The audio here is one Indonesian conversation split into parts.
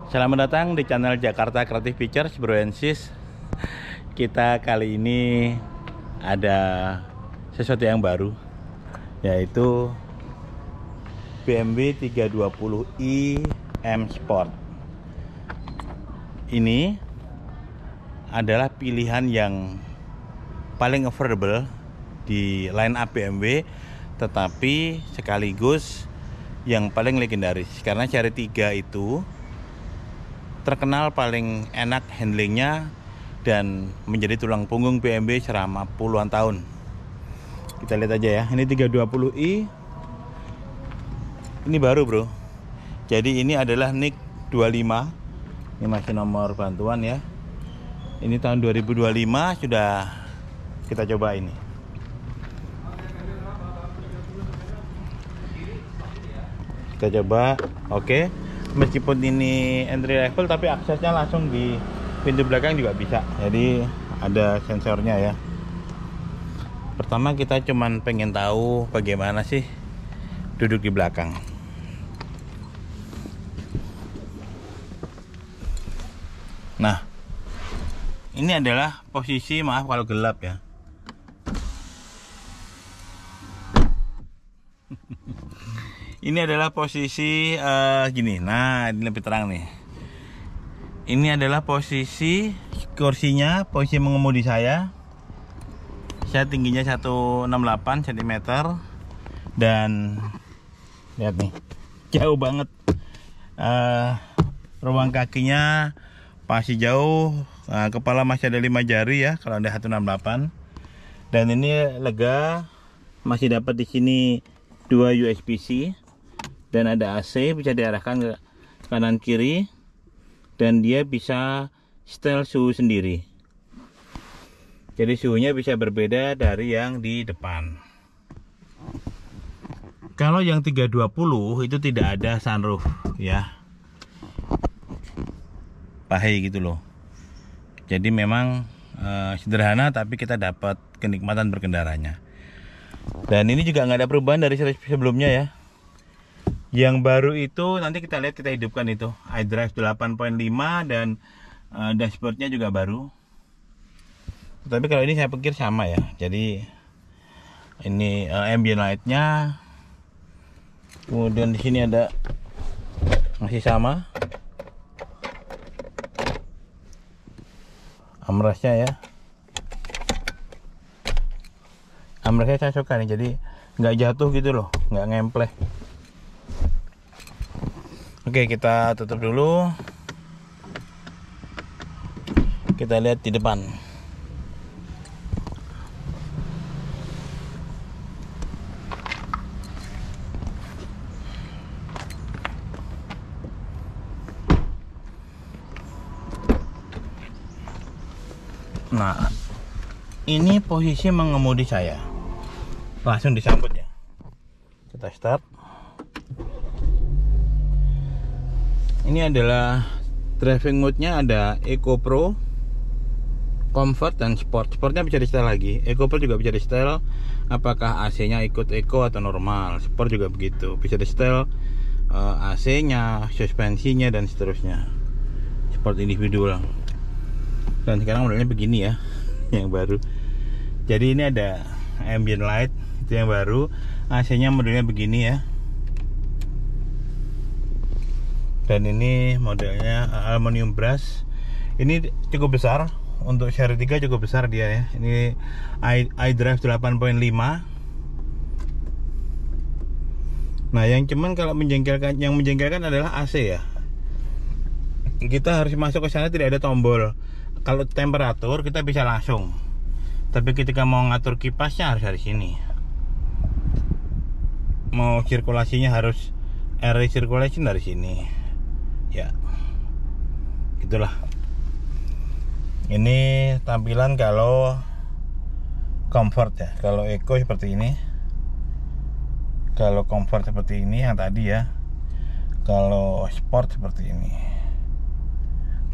Selamat datang di channel Jakarta Creative Pictures, Bro and Sis. Kita kali ini ada sesuatu yang baru, yaitu BMW 320i M Sport. Ini adalah pilihan yang paling affordable di line up BMW, tetapi sekaligus yang paling legendaris, karena seri 3 itu terkenal paling enak handlingnya dan menjadi tulang punggung BMW selama puluhan tahun. Kita lihat aja ya, ini 320i. Ini baru, bro. Jadi ini adalah NIK 25. Ini masih nomor bantuan ya. Ini tahun 2025 sudah kita coba ini. Kita coba, oke. Meskipun ini entry level, tapi aksesnya langsung di pintu belakang juga bisa. Jadi ada sensornya ya. Pertama kita cuman pengen tahu bagaimana sih duduk di belakang. Nah, ini adalah posisi, maaf kalau gelap ya. Ini adalah posisi gini. Nah, ini lebih terang nih. Ini adalah posisi kursinya, posisi mengemudi saya. Saya tingginya 168 cm dan lihat nih, jauh banget. Ruang kakinya masih jauh. Kepala masih ada 5 jari ya kalau ada 168. Dan ini lega, masih dapat di sini 2 USB-C. Dan ada AC, bisa diarahkan ke kanan kiri, dan dia bisa setel suhu sendiri. Jadi suhunya bisa berbeda dari yang di depan. Kalau yang 320 itu tidak ada sunroof ya, pahit gitu loh. Jadi memang sederhana, tapi kita dapat kenikmatan berkendaranya. Dan ini juga nggak ada perubahan dari sebelumnya ya. Yang baru itu nanti kita lihat, kita hidupkan itu iDrive 8.5 dan dashboardnya juga baru. Tapi kalau ini saya pikir sama ya. Jadi ini ambient lightnya, kemudian di sini ada masih sama armrestnya ya. Armrestnya saya suka nih, jadi nggak jatuh gitu loh, nggak ngempleh. Oke, kita tutup dulu. Kita lihat di depan. Nah, ini posisi mengemudi saya. Langsung disambut ya. Kita start. Ini adalah driving mode-nya, ada Eco Pro, Comfort, dan Sport. Sportnya bisa di setel lagi. Eco Pro juga bisa di setel apakah AC-nya ikut Eco atau normal. Sport juga begitu, bisa di setel AC-nya, suspensinya, dan seterusnya. Sport individual. Dan sekarang modelnya begini ya, yang baru. Jadi ini ada ambient light, itu yang baru. AC-nya modelnya begini ya. Dan ini modelnya aluminium brush. Ini cukup besar untuk seri 3, cukup besar dia ya. Ini iDrive 8.5. Nah, yang cuman kalau menjengkelkan, yang menjengkelkan adalah AC ya. Kita harus masuk ke sana, tidak ada tombol. Kalau temperatur kita bisa langsung. Tapi ketika mau ngatur kipasnya harus dari sini. Mau sirkulasinya harus air circulation dari sini. Ya, gitulah. Ini tampilan kalau comfort ya. Kalau eco seperti ini. Kalau comfort seperti ini yang tadi ya. Kalau sport seperti ini.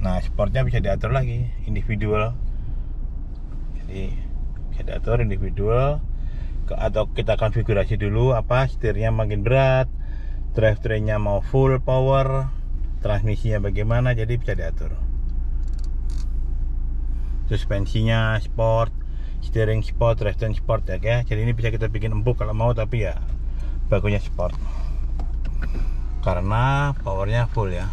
Nah, sportnya bisa diatur lagi individual. Jadi bisa diatur individual. Atau kita konfigurasi dulu apa setirnya makin berat, drivetrainnya mau full power, transmisinya bagaimana, jadi bisa diatur. Suspensinya sport, steering sport, drivetrain sport ya guys. Jadi ini bisa kita bikin empuk kalau mau, tapi ya bagusnya sport karena powernya full ya.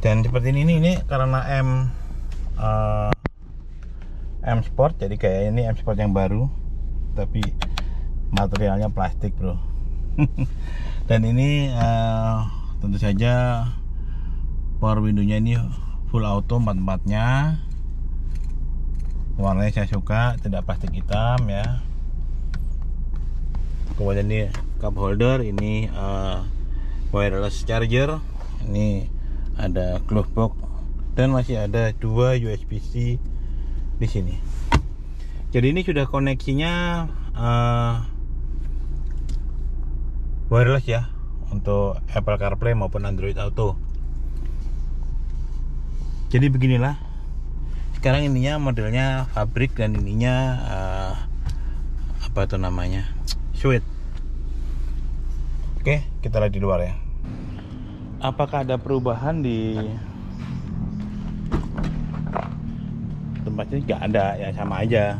Dan seperti ini karena M Sport, jadi kayak ini M Sport yang baru tapi materialnya plastik bro. Dan ini tentu saja power window-nya ini full auto 4-4-nya. Warnanya saya suka, tidak plastik hitam ya. Kemudian ini cup holder, ini wireless charger, ini ada glove box, dan masih ada 2 USB-C di sini. Jadi ini sudah koneksinya wireless ya, untuk Apple CarPlay maupun Android Auto. Jadi beginilah sekarang ininya, modelnya fabrik, dan ininya apa tuh namanya, suite. Oke, kita lihat di luar ya. Apakah ada perubahan di tempatnya? Nggak ada ya, sama aja,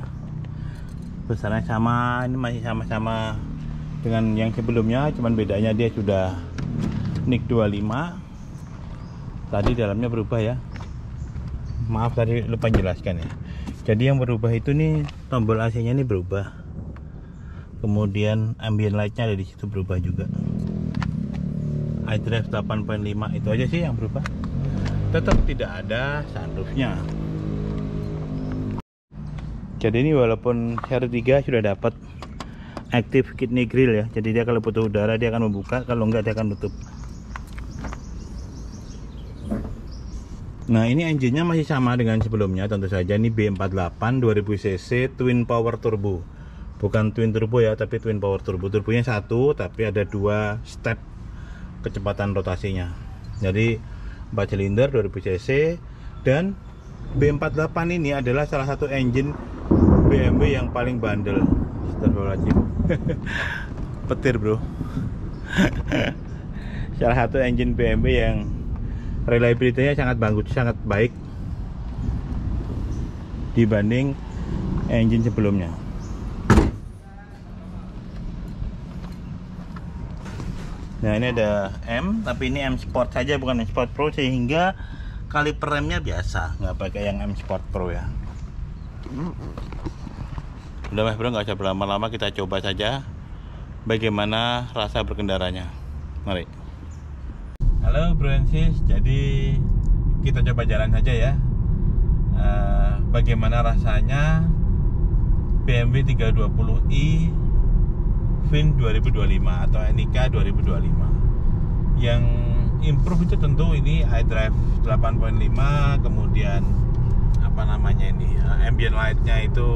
besarnya sama, ini masih sama-sama dengan yang sebelumnya, cuman bedanya dia sudah NIK 25. Tadi dalamnya berubah ya, maaf tadi lupa jelaskan ya. Jadi yang berubah itu nih, tombol AC nya ini berubah, kemudian ambient lightnya ada di situ berubah juga. iDrive 8.5 itu aja sih yang berubah. Tetap tidak ada sunroofnya. Jadi ini walaupun seri 3 sudah dapat active kidney grill ya, jadi dia kalau butuh udara dia akan membuka, kalau enggak dia akan tutup. Nah ini engine-nya masih sama dengan sebelumnya, tentu saja ini B48 2000 cc twin power turbo, bukan twin turbo ya, tapi twin power turbo. Turbonya 1 tapi ada 2 step kecepatan rotasinya. Jadi 4 silinder 2000 cc, dan B48 ini adalah salah satu engine BMW yang paling bandel. Astagfirullahaladzim. Petir bro. Salah satu engine BMW yang reliability-nya sangat bagus, sangat baik dibanding engine sebelumnya. Nah ini ada M, tapi ini M Sport saja, bukan M Sport Pro, sehingga kaliper remnya biasa, nggak pakai yang M Sport Pro ya. Udah mas bro, nggak usah berlama-lama, kita coba saja bagaimana rasa berkendaranya. Mari. Halo bro and sis, jadi kita coba jalan saja ya. Bagaimana rasanya BMW 320i VIN 2025 atau NIK 2025. Yang improve itu tentu ini iDrive 8.5, kemudian apa namanya ini, ambient light-nya itu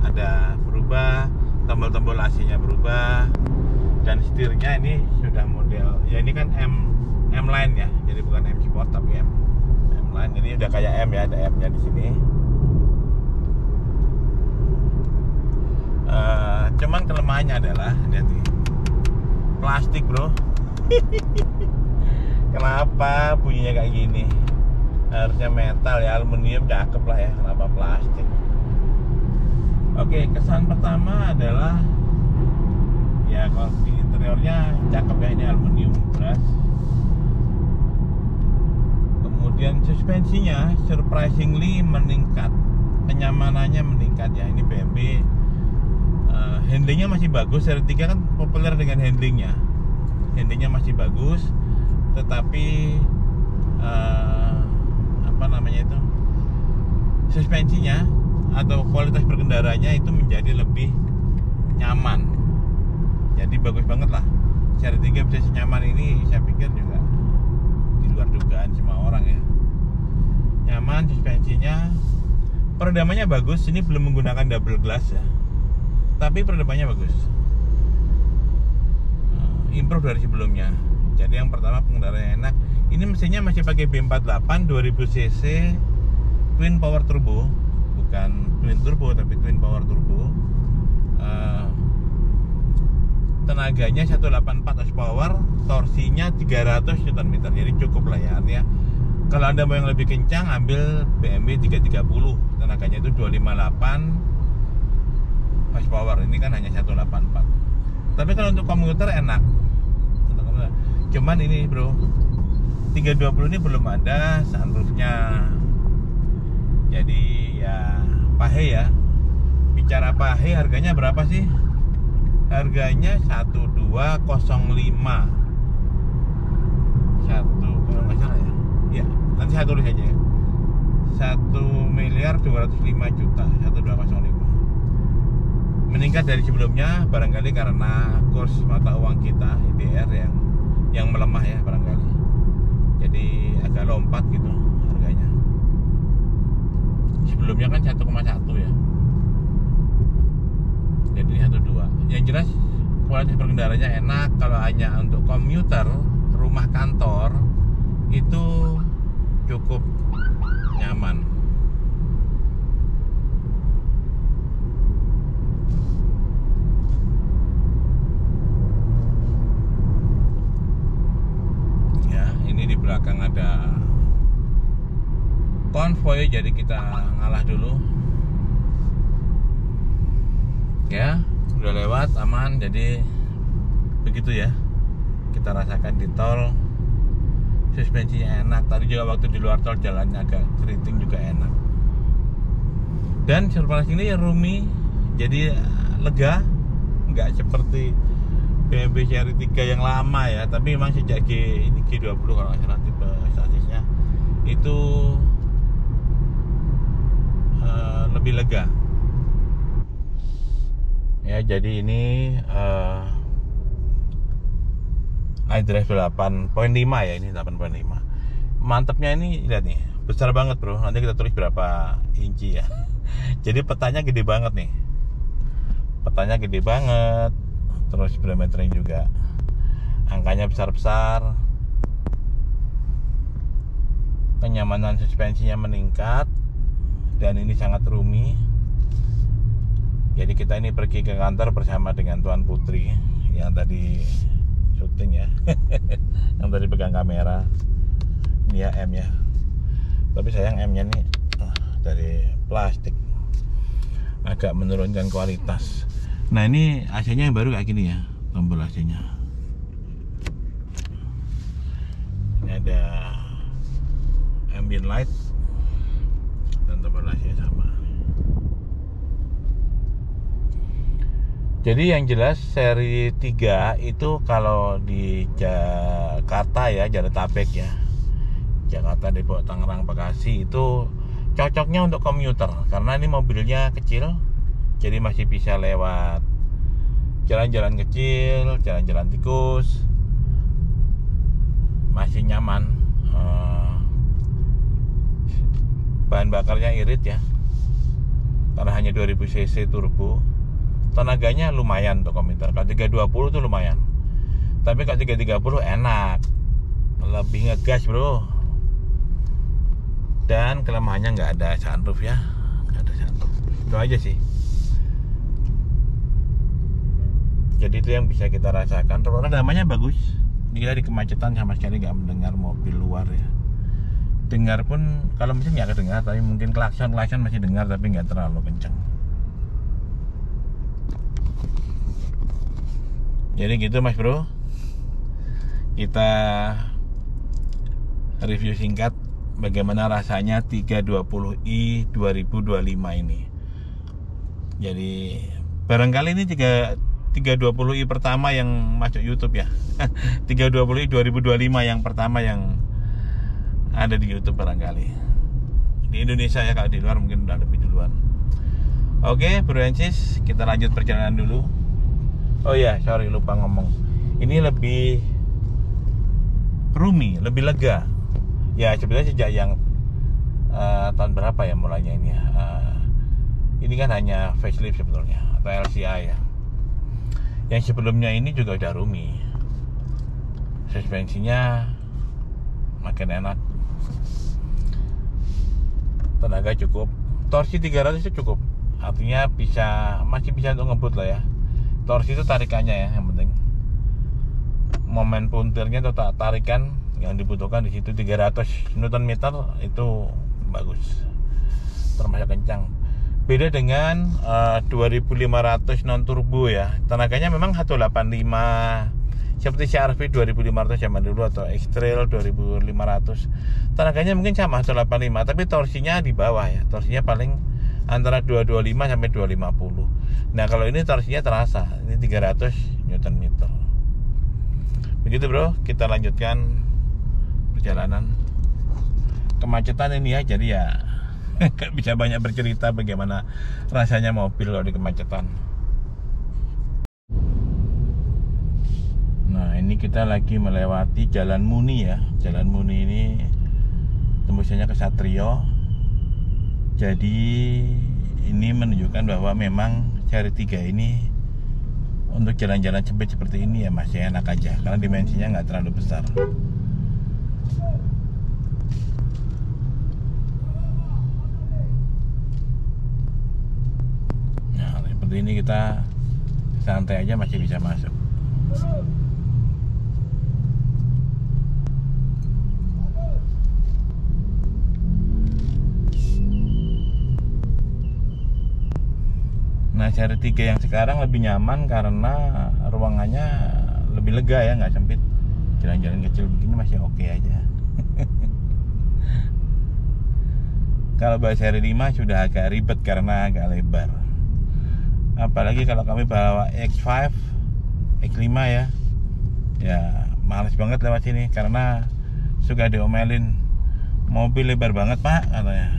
ada berubah, tombol-tombol AC-nya berubah, dan setirnya ini sudah model ya, ini kan M line ya, jadi bukan M Sport tapi M line. Ini udah kayak M ya, ada M-nya di sini. Cuman kelemahannya adalah hati-hati, plastik bro. Kenapa bunyinya kayak gini? Harusnya metal ya, aluminium cakep lah ya, kenapa plastik? Oke, kesan pertama adalah ya kalau di interiornya cakep ya, ini aluminium brush. Kemudian suspensinya surprisingly meningkat, kenyamanannya meningkat ya. Ini BMW handlingnya masih bagus, seri 3 kan populer dengan handlingnya masih bagus, tetapi apa namanya itu, suspensinya atau kualitas berkendaranya itu menjadi lebih nyaman. Jadi bagus banget lah, seri 3 bisa senyaman ini, saya pikir juga di luar dugaan semua orang ya. Nyaman, suspensinya, peredamannya bagus. Ini belum menggunakan double glass ya, tapi peredamannya bagus, improve dari sebelumnya. Jadi yang pertama, pengendaraannya enak. Ini mesinnya masih pakai B48 2000 cc twin power turbo, bukan twin turbo tapi twin power turbo. tenaganya 184 horsepower, torsinya 300 Nm. Jadi cukup lah ya. Artinya kalau Anda mau yang lebih kencang, ambil BMW 330, tenaganya itu 258 horsepower. Ini kan hanya 184. Tapi kalau untuk komuter enak. Cuman ini bro, 320 ini belum ada sunroofnya. Jadi ya pahe ya. Bicara pahe, harganya berapa sih? Harganya 1205. Satu kalau nggak salah ya. Ya, nanti saya tulis aja ya. 1.205.000.000, 1205. Meningkat dari sebelumnya barangkali karena kurs mata uang kita IDR yang melemah ya barangkali. Jadi agak lompat gitu harganya. Sebelumnya kan 1,1 ya. Jadi 1,2. Yang jelas kualitas berkendaranya enak. Kalau hanya untuk komuter, rumah kantor itu cukup nyaman. Ya, ini di belakang ada konvoy, jadi kita ngalah dulu. Ya, udah lewat aman, jadi begitu ya. Kita rasakan di tol, suspensinya enak. Tadi juga waktu di luar tol jalannya agak keriting juga enak. Dan surprise ini roomy, jadi lega, nggak seperti BMW seri 3 yang lama ya. Tapi memang sejak ini G20 kalau nggak salah tipe sasisnya itu lebih lega. Ya, jadi ini iDrive 8.5 ya, ini 8.5. Mantapnya ini lihat nih, besar banget bro. Nanti kita tulis berapa inci ya. Jadi petanya gede banget nih. Petanya gede banget. Terus speedometernya juga angkanya besar-besar. Kenyamanan suspensinya meningkat. Dan ini sangat roomy. Jadi kita ini pergi ke kantor bersama dengan Tuan Putri yang tadi syuting ya. Yang tadi pegang kamera. Ini ya M ya. Tapi sayang M-nya nih dari plastik, agak menurunkan kualitas. Nah ini AC-nya yang baru kayak gini ya, tombol AC-nya. Ini ada ambient light dan tombol AC-nya sama. Jadi yang jelas seri 3 itu kalau di Jakarta ya, Jabodetabek ya, Jakarta, Depok, Tangerang, Bekasi itu cocoknya untuk komuter karena ini mobilnya kecil, jadi masih bisa lewat jalan-jalan kecil, jalan-jalan tikus, masih nyaman. Bahan bakarnya irit ya, karena hanya 2000 cc turbo. Tenaganya lumayan untuk komuter. Kalau 320 tuh lumayan. Tapi kalau 330 enak, lebih ngegas bro. Dan kelemahannya nggak ada sunroof ya, nggak ada sunroof. Itu aja sih. Jadi itu yang bisa kita rasakan. Terus namanya bagus. Ini kita di kemacetan sama sekali nggak mendengar mobil luar ya. Dengar pun kalau mesin nggak kedengar, tapi mungkin klakson masih dengar, tapi nggak terlalu kencang. Jadi gitu mas bro, kita review singkat bagaimana rasanya 320i 2025 ini. Jadi barangkali ini 320i pertama yang masuk YouTube ya. 320i 2025 yang pertama yang ada di YouTube barangkali. Di Indonesia ya, kalau di luar mungkin udah lebih duluan. Oke bro Ensis, kita lanjut perjalanan dulu. Oh ya, sorry lupa ngomong. Ini lebih roomy, lebih lega. Ya sebenarnya sejak yang tahun berapa ya mulainya ini ya. Ini kan hanya facelift sebetulnya, atau LCI ya. Yang sebelumnya ini juga udah roomy. Suspensinya makin enak. Tenaga cukup. Torsi 300 itu cukup. Artinya masih bisa untuk ngebut lah ya. Torsi itu tarikannya ya, yang penting momen puntirnya atau tarikan yang dibutuhkan di situ 300 Nm itu bagus, termasuk kencang. Beda dengan 2500 non turbo ya, tenaganya memang 185 seperti CR-V 2500 zaman dulu atau X-Trail 2500, tenaganya mungkin sama 185, tapi torsinya di bawah ya, torsinya paling antara 225 sampai 250. Nah kalau ini torsinya terasa, ini 300 Nm. Begitu bro, kita lanjutkan perjalanan. Kemacetan ini ya, jadi ya gak bisa banyak bercerita bagaimana rasanya mobil kalau di kemacetan. Nah ini kita lagi melewati Jalan Muni ya. Jalan Muni ini tembusnya ke Satrio. Jadi ini menunjukkan bahwa memang seri 3 ini untuk jalan-jalan sempit seperti ini ya masih enak aja, karena dimensinya nggak terlalu besar. Nah seperti ini kita santai aja masih bisa masuk. Nah seri 3 yang sekarang lebih nyaman karena ruangannya lebih lega ya, nggak sempit. Jalan-jalan kecil begini masih oke aja. Kalau bawa seri 5 sudah agak ribet karena agak lebar. Apalagi kalau kami bawa X5, X5 ya, ya males banget lewat sini karena suka diomelin, mobil lebar banget pak katanya.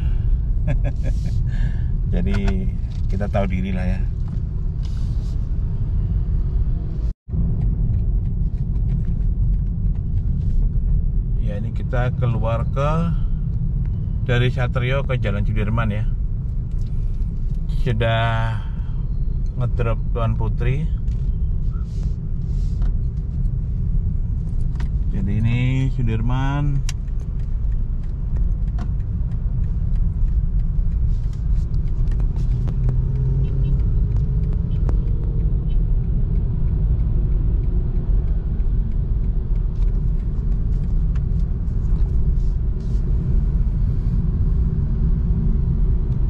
Jadi kita tahu diri lah ya. Ya ini kita keluar dari Satrio ke Jalan Sudirman ya. Sudah ngedrop Tuan Putri. Jadi ini Sudirman.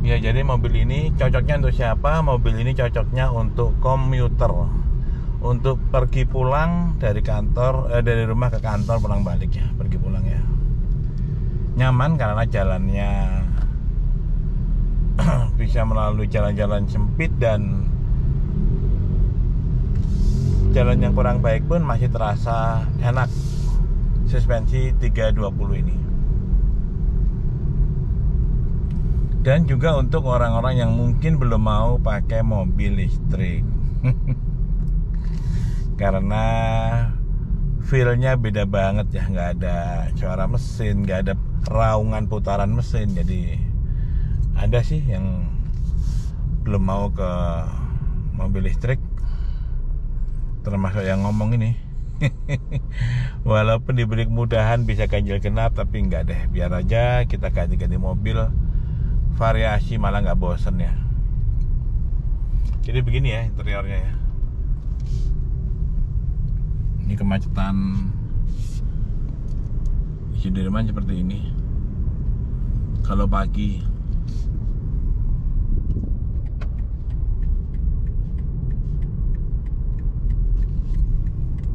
Ya jadi mobil ini cocoknya untuk siapa? Mobil ini cocoknya untuk komuter, untuk pergi pulang dari kantor, dari rumah ke kantor pulang balik ya, pergi pulang ya. Nyaman karena jalannya bisa melalui jalan-jalan sempit dan jalan yang kurang baik pun masih terasa enak. Suspensi 320 ini. Dan juga untuk orang-orang yang mungkin belum mau pakai mobil listrik. Karena feel-nya beda banget ya, nggak ada suara mesin, nggak ada raungan putaran mesin. Jadi ada sih yang belum mau ke mobil listrik, termasuk yang ngomong ini. Walaupun diberi kemudahan bisa ganjil genap, tapi nggak deh, biar aja kita ganti-ganti mobil, variasi malah nggak bosen ya. Jadi begini ya interiornya ya. Ini kemacetan Sudirman seperti ini kalau pagi.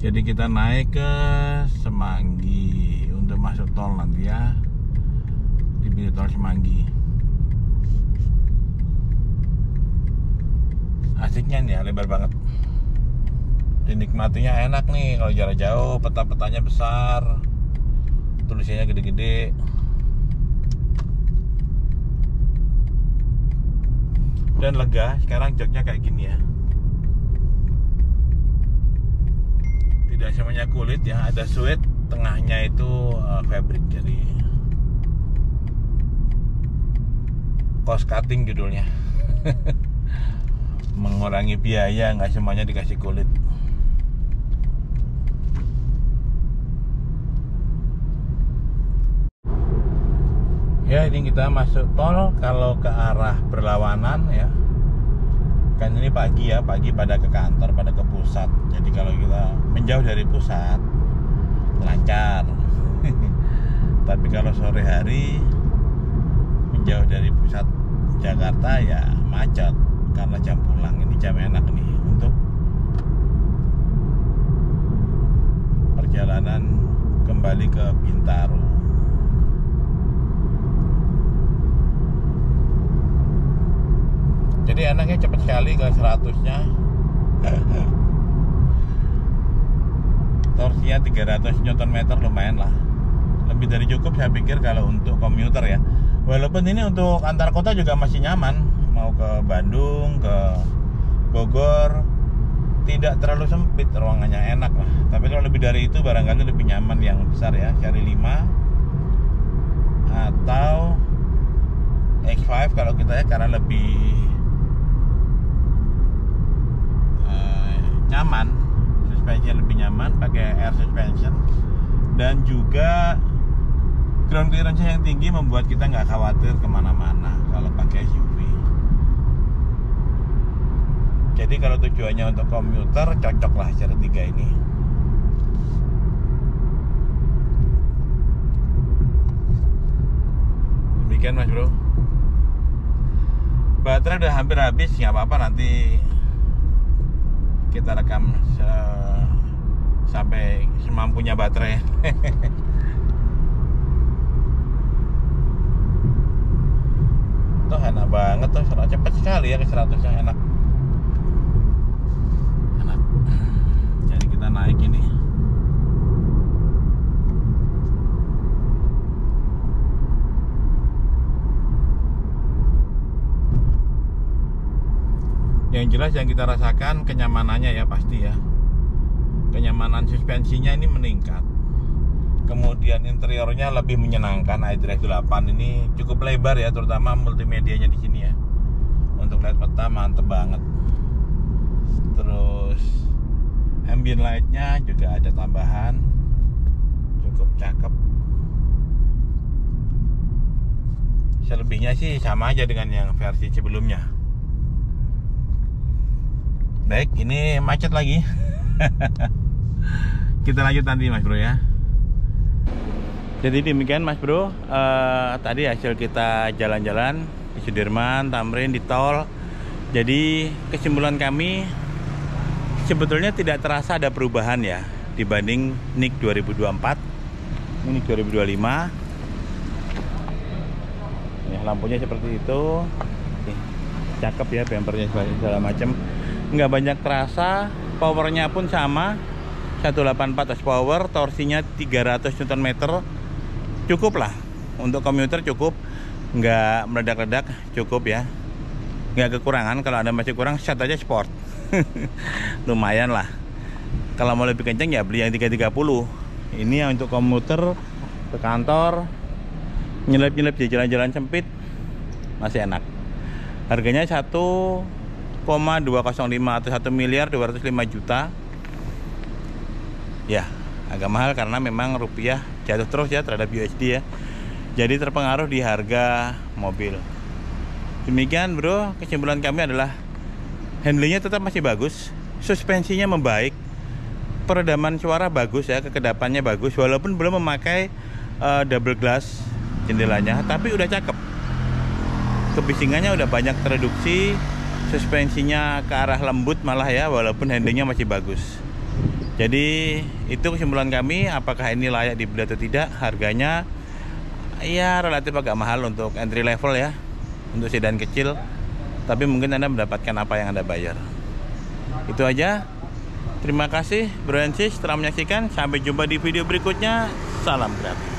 Jadi kita naik ke Semanggi untuk masuk tol nanti ya, di pintu tol Semanggi. Asiknya nih ya, lebar banget. Dinikmatinya enak nih kalau jarak jauh, peta-petanya besar, tulisannya gede-gede. Dan lega, sekarang joknya kayak gini ya. Tidak semuanya kulit ya, ada suede, tengahnya itu fabric, jadi cost cutting judulnya. Mengurangi biaya, nggak semuanya dikasih kulit. Ya ini kita masuk tol. Kalau ke arah berlawanan ya, Kan ini pagi ya, pagi pada ke kantor, pada ke pusat. Jadi kalau kita menjauh dari pusat lancar. Tapi kalau sore hari menjauh dari pusat Jakarta ya macet karena jam pulang. Ini jam enak nih untuk perjalanan kembali ke Bintaro. Jadi enaknya cepat sekali ke 100-nya. Torsinya 300 Nm lumayan lah. Lebih dari cukup saya pikir kalau untuk komuter ya. Walaupun ini untuk antar kota juga masih nyaman. Mau ke Bandung, ke Bogor, tidak terlalu sempit, ruangannya enak lah. Tapi kalau lebih dari itu barangkali lebih nyaman yang besar ya, seri 5 atau X5 kalau kita ya, karena lebih nyaman, suspensinya lebih nyaman, pakai air suspension, dan juga ground clearance yang tinggi membuat kita nggak khawatir kemana-mana kalau pakai SUV. Jadi kalau tujuannya untuk komuter, cocok lah seri 3 ini. Demikian Mas Bro. Baterai udah hampir habis, nggak apa-apa, nanti kita rekam sampai semampunya baterai. Tuh enak banget tuh, cepet sekali ya ke 100-nya, enak. Jadi kita naik ini. Yang jelas yang kita rasakan kenyamanannya ya, pasti ya. Kenyamanan suspensinya ini meningkat. Kemudian interiornya lebih menyenangkan. iDrive 8 ini cukup lebar ya, terutama multimedianya di sini ya. Untuk lihat peta mantep banget. Terus ambient light-nya juga ada tambahan, cukup cakep. Selebihnya sih sama aja dengan yang versi sebelumnya. Baik, ini macet lagi. Kita lanjut nanti Mas Bro ya. Jadi demikian Mas Bro, tadi hasil kita jalan-jalan di Sudirman, Tamrin, di tol. Jadi kesimpulan kami, sebetulnya tidak terasa ada perubahan ya dibanding NIK 2024. Ini NIK 2025. Ya, lampunya seperti itu. Cakep ya, bumpernya segala macam. Nggak banyak terasa, powernya pun sama, 184 horsepower, torsinya 300 Nm, cukup lah untuk komuter, cukup, nggak meledak-ledak, cukup ya, nggak kekurangan. Kalau Anda masih kurang, set aja sport. Lumayan lah. Kalau mau lebih kenceng ya beli yang 330. Ini yang untuk komuter ke kantor, nyelip-nyelip di jalan-jalan sempit, masih enak. Harganya 1,205 atau 1.205.000.000 ya, agak mahal karena memang rupiah jatuh terus ya terhadap USD ya, jadi terpengaruh di harga mobil. Demikian Bro, kesimpulan kami adalah handlingnya tetap masih bagus, suspensinya membaik, peredaman suara bagus ya, kekedapannya bagus, walaupun belum memakai double glass jendelanya, tapi udah cakep. Kebisingannya udah banyak tereduksi, suspensinya ke arah lembut malah ya, walaupun handlingnya masih bagus. Jadi itu kesimpulan kami. Apakah ini layak dibeli atau tidak? Harganya ya relatif agak mahal untuk entry level ya, untuk sedan kecil. Tapi mungkin Anda mendapatkan apa yang Anda bayar. Itu aja. Terima kasih Bro and Sis telah menyaksikan. Sampai jumpa di video berikutnya. Salam gratis.